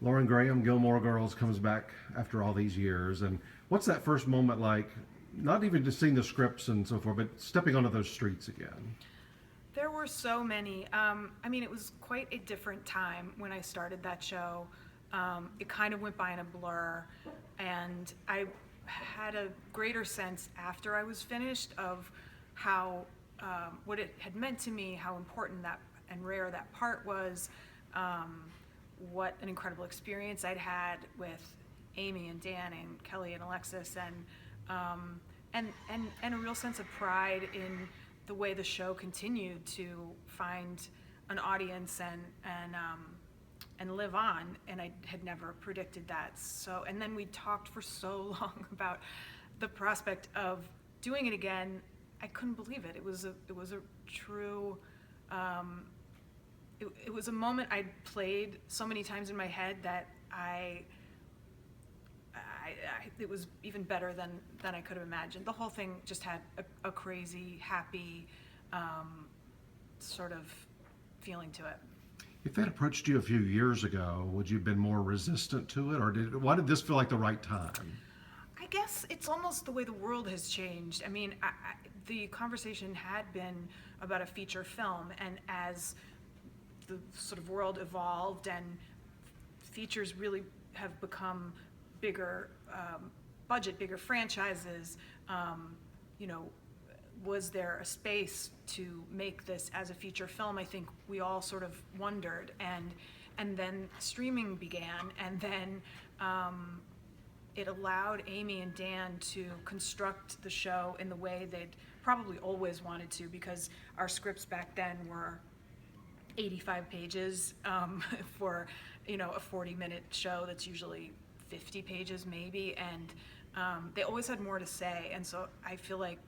Lauren Graham, Gilmore Girls, comes back after all these years. And what's that first moment like? Not even just seeing the scripts and so forth, but stepping onto those streets again. There were so many. I mean, it was quite a different time when I started that show. It kind of went by in a blur, and I had a greater sense after I was finished of how what it had meant to me, how important that and rare that part was, what an incredible experience I'd had with Amy and Dan and Kelly and Alexis, and a real sense of pride in the way the show continued to find an audience and live on, and I had never predicted that. So, and then we talked for so long about the prospect of doing it again. I couldn't believe it. It was a true. It was a moment I'd played so many times in my head that it was even better than I could have imagined. The whole thing just had a crazy, happy sort of feeling to it. If that approached you a few years ago, would you have been more resistant to it, or why did this feel like the right time? I guess it's almost the way the world has changed. I mean, the conversation had been about a feature film, and as the sort of world evolved and features really have become bigger budget, bigger franchises, you know, was there a space to make this as a feature film? I think we all sort of wondered, and then streaming began, and then it allowed Amy and Dan to construct the show in the way they'd probably always wanted to, because our scripts back then were 85 pages for, you know, a 40-minute show that's usually 50 pages maybe, and they always had more to say. And so I feel like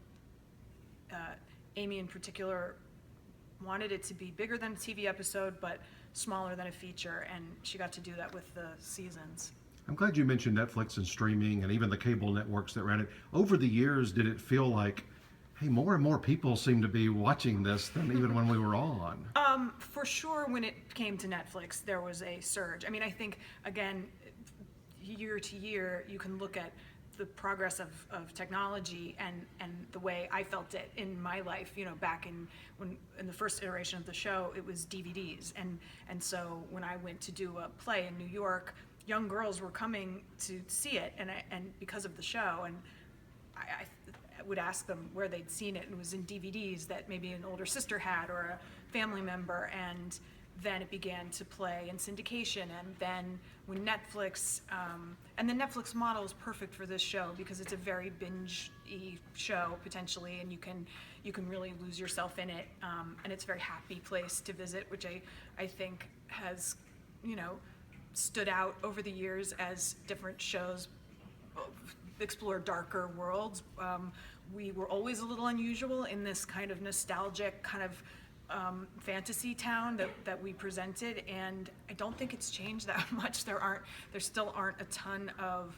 Amy in particular wanted it to be bigger than a TV episode, but smaller than a feature, and she got to do that with the seasons. I'm glad you mentioned Netflix and streaming and even the cable networks that ran it. Over the years, did it feel like, hey, more and more people seem to be watching this than even when we were on? For sure, when it came to Netflix, there was a surge. I mean, I think, again, year to year, you can look at the progress of technology and the way I felt it in my life. You know, back in the first iteration of the show, it was DVDs, and so when I went to do a play in New York, young girls were coming to see it, and because of the show, and I would ask them where they'd seen it, and it was in DVDs that maybe an older sister had or a family member, and then it began to play in syndication, and then when Netflix, and the Netflix model is perfect for this show because it's a very binge-y show potentially, and you can really lose yourself in it, and it's a very happy place to visit, which I think has, you know, stood out over the years as different shows explore darker worlds. We were always a little unusual in this kind of nostalgic kind of fantasy town that we presented, and I don't think it's changed that much. There still aren't a ton of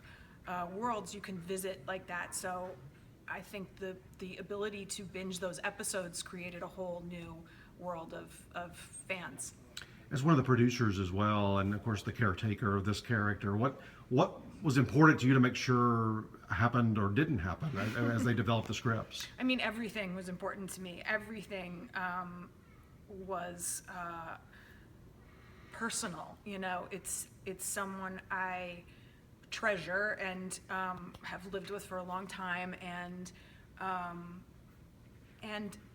worlds you can visit like that. So I think the ability to binge those episodes created a whole new world of fans. As one of the producers as well, and of course the caretaker of this character, what was important to you to make sure happened or didn't happen as they developed the scripts? I mean, everything was important to me. Everything was personal. You know, it's someone I treasure and have lived with for a long time, and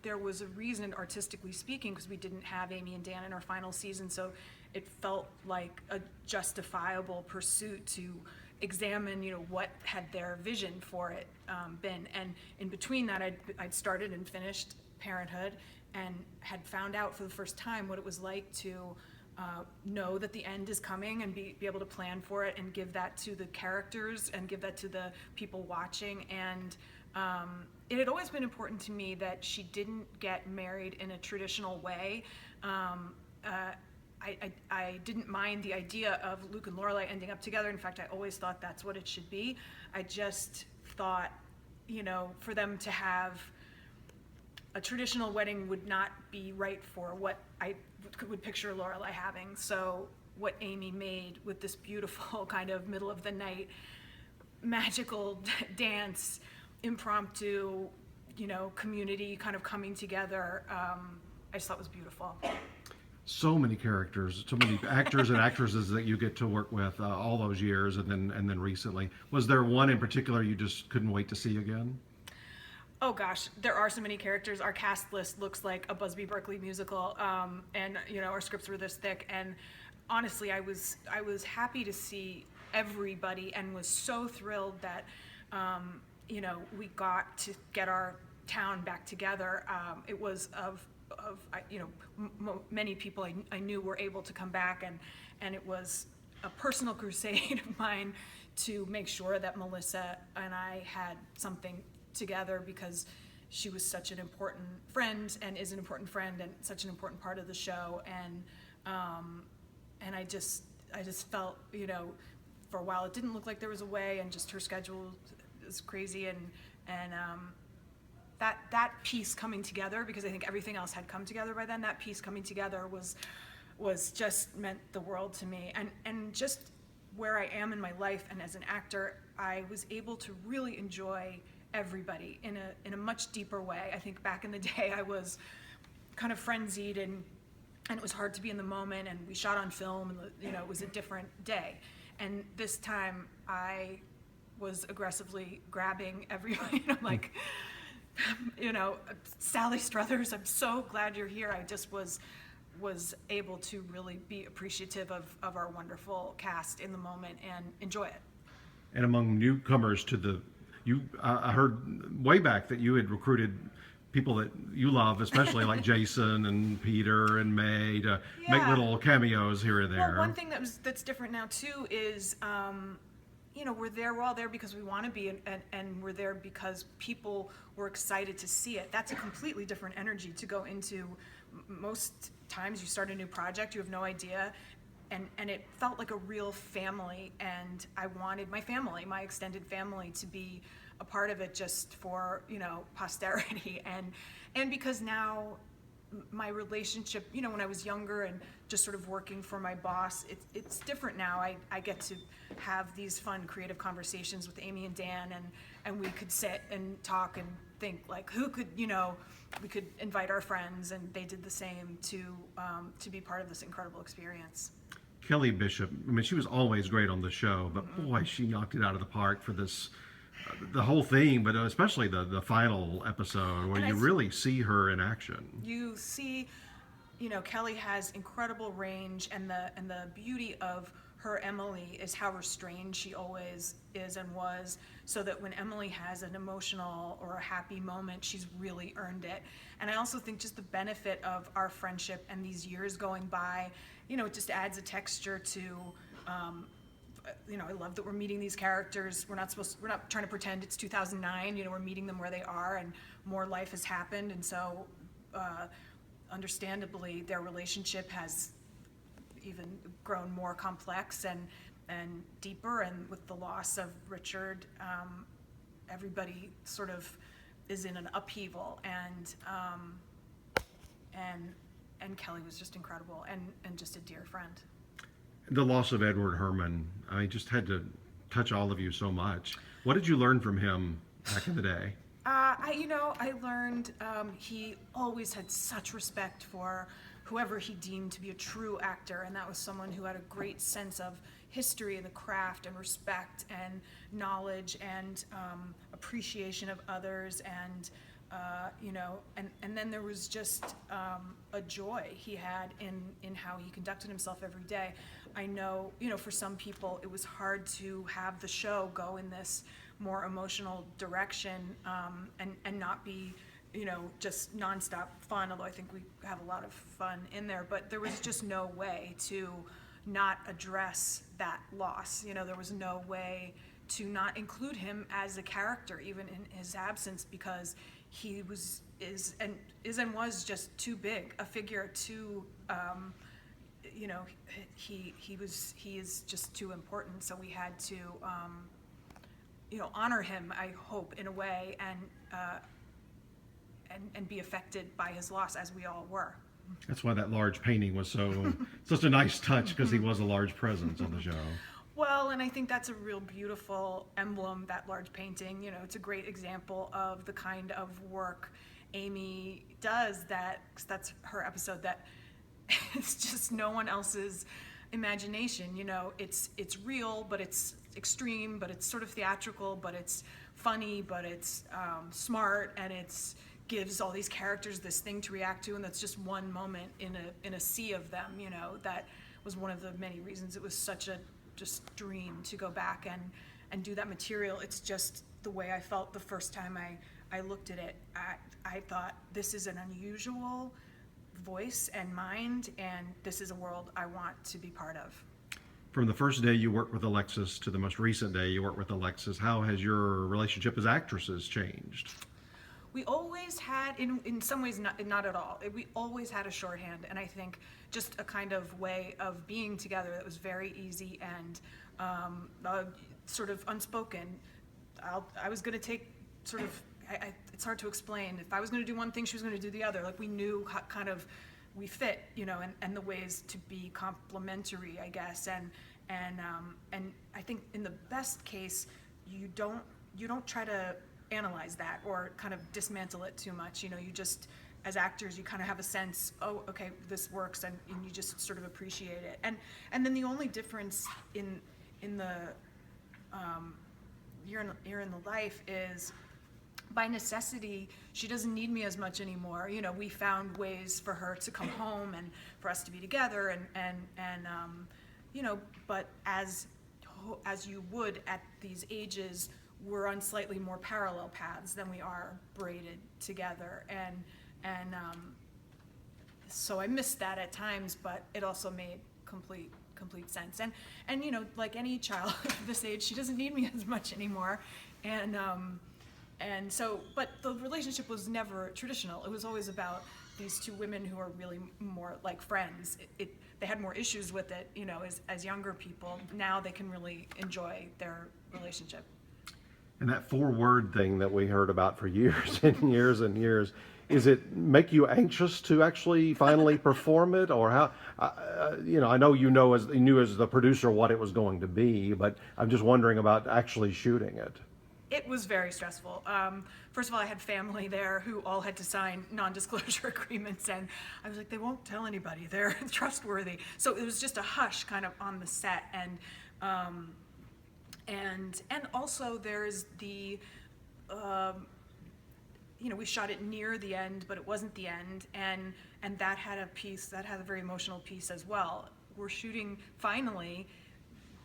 there was a reason, artistically speaking, because we didn't have Amy and Dan in our final season, so it felt like a justifiable pursuit to examine, you know, what had their vision for it been. And in between that, I'd started and finished Parenthood, and had found out for the first time what it was like to know that the end is coming and be able to plan for it and give that to the characters and give that to the people watching. And it had always been important to me that she didn't get married in a traditional way. I didn't mind the idea of Luke and Lorelai ending up together. In fact, I always thought that's what it should be. I just thought, you know, for them to have a traditional wedding would not be right for what I would picture Lorelai having. So what Amy made with this beautiful kind of middle of the night magical dance, impromptu, community kind of coming together. I just thought was beautiful. So many characters, so many actors and actresses that you get to work with all those years, and then recently. Was there one in particular you just couldn't wait to see again? Oh gosh, there are so many characters. Our cast list looks like a Busby Berkeley musical, and our scripts were this thick. And honestly, I was happy to see everybody, and was so thrilled that we got to get our town back together. It was many people I knew were able to come back, and it was a personal crusade of mine to make sure that Melissa and I had something together, because she was such an important friend and is an important friend and such an important part of the show. And I just felt, for a while it didn't look like there was a way, and just her schedule is crazy, and that piece coming together, because I think everything else had come together by then, that piece coming together was just meant the world to me. And just where I am in my life and as an actor, I was able to really enjoy everybody in a much deeper way. I think back in the day I was kind of frenzied, and it was hard to be in the moment, and we shot on film, and it was a different day. And this time I was aggressively grabbing everybody. I'm like, Sally Struthers, I'm so glad you're here. I just was able to really be appreciative of our wonderful cast in the moment and enjoy it. And among newcomers to I heard way back that you had recruited people that you love, especially like Jason and Peter and May, to make little cameos here and there. Well, one thing that's different now too is, we're all there because we want to be, and we're there because people were excited to see it. That's a completely different energy to go into. Most times you start a new project, you have no idea, and it felt like a real family, and I wanted my family, my extended family, to be a part of it, just for posterity, and because now my relationship, when I was younger and just sort of working for my boss, it's different now. I get to have these fun creative conversations with Amy and Dan, and we could sit and talk and think, like, who could, we could invite our friends, and they did the same, to be part of this incredible experience. Kelly Bishop, I mean, she was always great on the show, but boy, she knocked it out of the park for this, the whole thing, but especially the final episode where you really see her in action. You see, Kelly has incredible range, and the beauty of her Emily is how restrained she always is and was, so that when Emily has an emotional or a happy moment, she's really earned it. And I also think just the benefit of our friendship and these years going by, it just adds a texture to, I love that we're meeting these characters. We're not trying to pretend it's 2009, we're meeting them where they are, and more life has happened. And so, understandably, their relationship has even grown more complex and deeper. And with the loss of Richard, everybody sort of is in an upheaval, and Kelly was just incredible, and just a dear friend. The loss of Edward Herrmann, I just had to touch all of you so much. What did you learn from him back in the day? I learned he always had such respect for whoever he deemed to be a true actor, and that was someone who had a great sense of history and the craft, and respect and knowledge, and appreciation of others, and and then there was just a joy he had in how he conducted himself every day. I know, for some people it was hard to have the show go in this more emotional direction, and not be, just nonstop fun, although I think we have a lot of fun in there, but there was just no way to not address that loss. There was no way to not include him as a character, even in his absence, because he is and was just too big a figure, too, he is just too important. So we had to, honor him, I hope, in a way, and be affected by his loss, as we all were. That's why that large painting was such a nice touch, because he was a large presence on the show. Well, and I think that's a real beautiful emblem, that large painting. You know, it's a great example of the kind of work Amy does, 'cause that's her episode, that it's just no one else's imagination. You know, it's real, but it's extreme, but it's sort of theatrical, but it's funny, but it's smart, and it's gives all these characters this thing to react to, and that's just one moment in a sea of them. You know, that was one of the many reasons it was such a just dream to go back and do that material. It's just the way I felt the first time I looked at it. I thought, this is an unusual voice and mind, and this is a world I want to be part of. From the first day you worked with Alexis to the most recent day you worked with Alexis, how has your relationship as actresses changed? We always had, in some ways, not at all. We always had a shorthand, and I think just a kind of way of being together that was very easy and sort of unspoken. I was going to take sort of, it's hard to explain. If I was going to do one thing, she was going to do the other. Like, we knew how kind of we fit, you know, and the ways to be complementary, I guess. And I think in the best case, you don't try to analyze that or kind of dismantle it too much. You know, you just, as actors, you kind of have a sense, oh, okay, this works, and you just sort of appreciate it. And then the only difference in the year in the life is, by necessity, she doesn't need me as much anymore. You know, we found ways for her to come home and for us to be together, and you know, but as you would at these ages, we're on slightly more parallel paths than we are braided together, and so I missed that at times, but it also made complete sense. And you know, like any child of this age, she doesn't need me as much anymore, and so, but the relationship was never traditional. It was always about these two women who are really more like friends. They had more issues with it, you know, as younger people. Now they can really enjoy their relationship. And that 4-word thing that we heard about for years and years and years, is it make you anxious to actually finally perform it, or how? You know, I know you knew as the producer what it was going to be, but I'm just wondering about actually shooting it. It was very stressful. First of all, I had family there who all had to sign non-disclosure agreements, and I was like, they won't tell anybody. They're trustworthy. So it was just a hush kind of on the set, and also there's the, you know, we shot it near the end, but it wasn't the end, and that had a very emotional piece as well. We're shooting finally,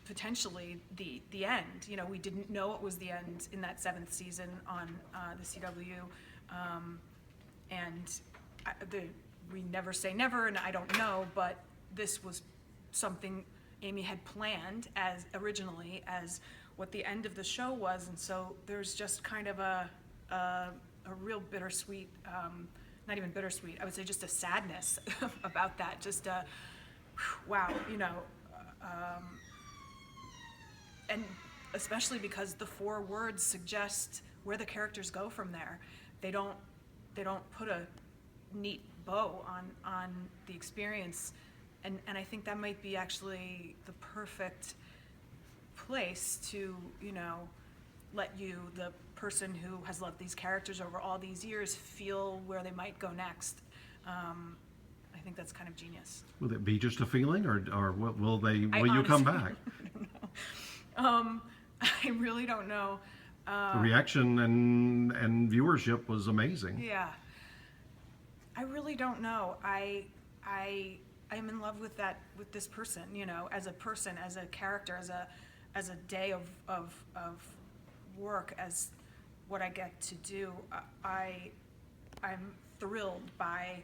potentially the end. You know, we didn't know it was the end in that 7th season on the CW, we never say never, and I don't know, but this was something Amy had planned originally as what the end of the show was, and so there's just kind of a real bittersweet, not even bittersweet, I would say just a sadness about that. Just wow, you know. And especially because the 4 words suggest where the characters go from there. They don't put a neat bow on the experience, and I think that might be actually the perfect place to, you know, let you, the person who has loved these characters over all these years, feel where they might go next. I think that's kind of genius. Will it be just a feeling, or will you come back? I don't know. I really don't know. The reaction and viewership was amazing. Yeah. I really don't know. I'm in love with this person, you know, as a person, as a character, as a day of work, as what I get to do. I'm thrilled by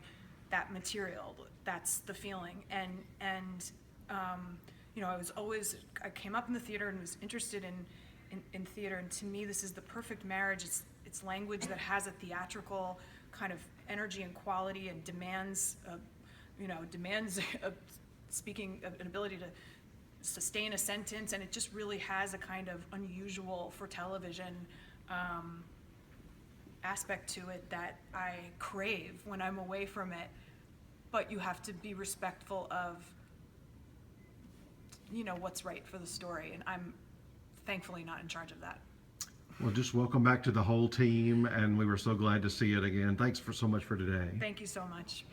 that material. That's the feeling, and you know, I came up in the theater and was interested in theater, and to me this is the perfect marriage. It's language that has a theatrical kind of energy and quality, and demands speaking, an ability to sustain a sentence, and it just really has a kind of unusual for television aspect to it that I crave when I'm away from it. but you have to be respectful of, what's right for the story, and I'm thankfully not in charge of that. Well, just welcome back to the whole team, and we were so glad to see it again. Thanks so much for today. Thank you so much.